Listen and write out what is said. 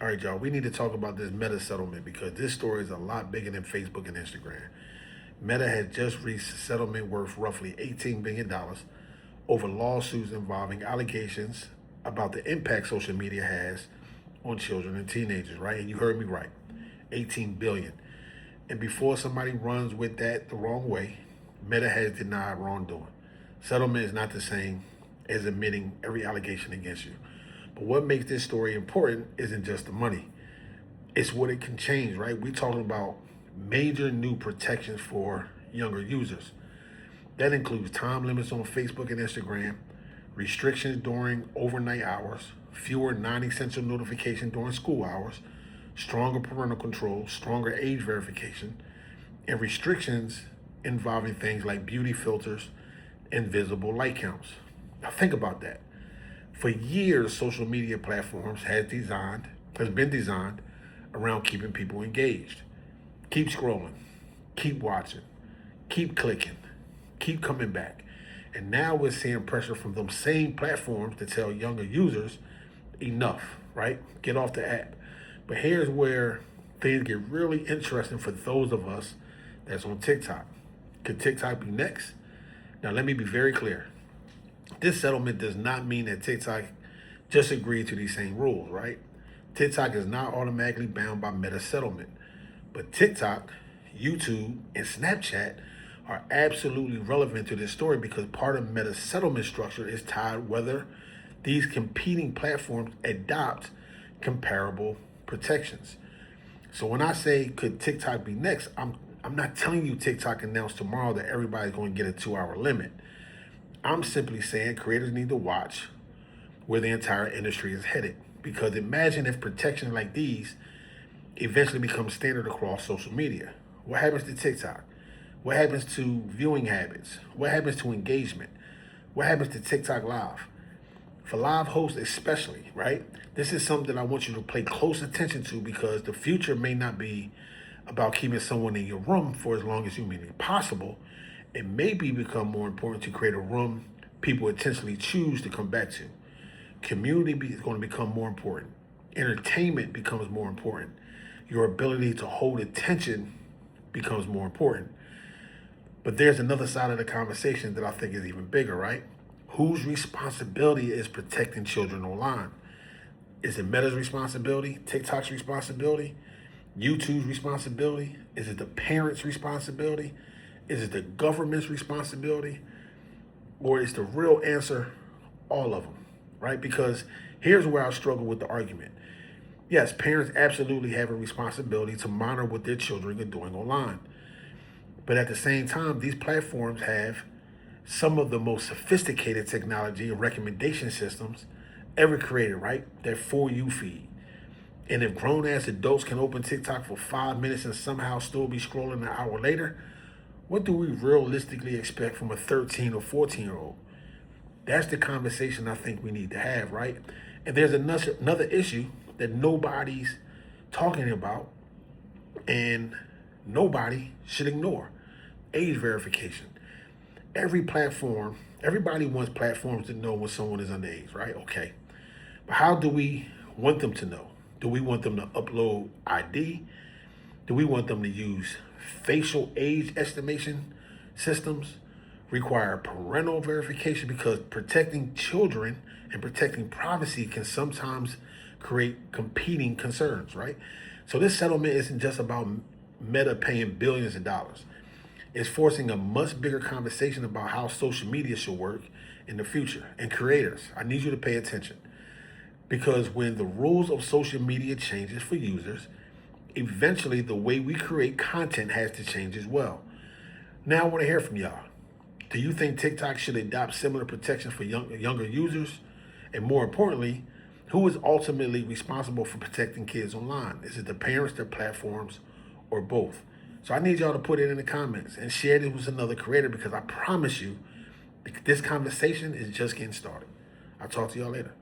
All right, y'all, we need to talk about this Meta settlement because this story is a lot bigger than Facebook and Instagram. Meta has just reached a settlement worth roughly $18 billion over lawsuits involving allegations about the impact social media has on children and teenagers, right? And you heard me right, 18 billion. And before somebody runs with that the wrong way, Meta has denied wrongdoing. Settlement is not the same as admitting every allegation against you. But what makes this story important isn't just the money. It's what it can change, right? We're talking about major new protections for younger users. That includes time limits on Facebook and Instagram, restrictions during overnight hours, fewer non-essential notifications during school hours, stronger parental control, stronger age verification, and restrictions involving things like beauty filters and visible like counts. Now think about that. For years, social media platforms has been designed around keeping people engaged. Keep scrolling, keep watching, keep clicking, keep coming back. And now we're seeing pressure from those same platforms to tell younger users, enough, right? Get off the app. But here's where things get really interesting for those of us that's on TikTok. Could TikTok be next? Now, let me be very clear. This settlement does not mean that TikTok just agreed to these same rules, right? TikTok is not automatically bound by Meta settlement. But TikTok, YouTube, and Snapchat are absolutely relevant to this story because part of Meta's settlement structure is tied whether these competing platforms adopt comparable protections. So when I say could TikTok be next, I'm not telling you TikTok announced tomorrow that everybody's going to get a 2-hour limit. I'm simply saying creators need to watch where the entire industry is headed. Because imagine if protections like these eventually become standard across social media. What happens to TikTok? What happens to viewing habits? What happens to engagement? What happens to TikTok Live? For live hosts especially, right? This is something that I want you to pay close attention to because the future may not be about keeping someone in your room for as long as humanly possible. It may become more important to create a room people intentionally choose to come back to. Community is going to become more important. Entertainment becomes more important. Your ability to hold attention becomes more important. But there's another side of the conversation that I think is even bigger, right? Whose responsibility is protecting children online? Is it Meta's responsibility? TikTok's responsibility? YouTube's responsibility? Is it the parents' responsibility? Is it the government's responsibility? Or is the real answer all of them, right? Because here's where I struggle with the argument. Yes, parents absolutely have a responsibility to monitor what their children are doing online. But at the same time, these platforms have some of the most sophisticated technology and recommendation systems ever created, right? That For You feed. And if grown-ass adults can open TikTok for 5 minutes and somehow still be scrolling an hour later, what do we realistically expect from a 13 or 14-year-old? That's the conversation I think we need to have, right? And there's another issue that nobody's talking about and nobody should ignore. Age verification. Everybody wants platforms to know when someone is underage, right? Okay. But how do we want them to know? Do we want them to upload ID? Do we want them to use facial age estimation systems? Require parental verification? Because protecting children and protecting privacy can sometimes create competing concerns, right? So this settlement isn't just about Meta paying billions of dollars. It's forcing a much bigger conversation about how social media should work in the future. And creators, I need you to pay attention. Because when the rules of social media changes for users, eventually the way we create content has to change as well. Now I want to hear from y'all. Do you think TikTok should adopt similar protections for younger users? And more importantly, who is ultimately responsible for protecting kids online? Is it the parents, the platforms, or both? So I need y'all to put it in the comments and share this with another creator because I promise you, this conversation is just getting started. I'll talk to y'all later.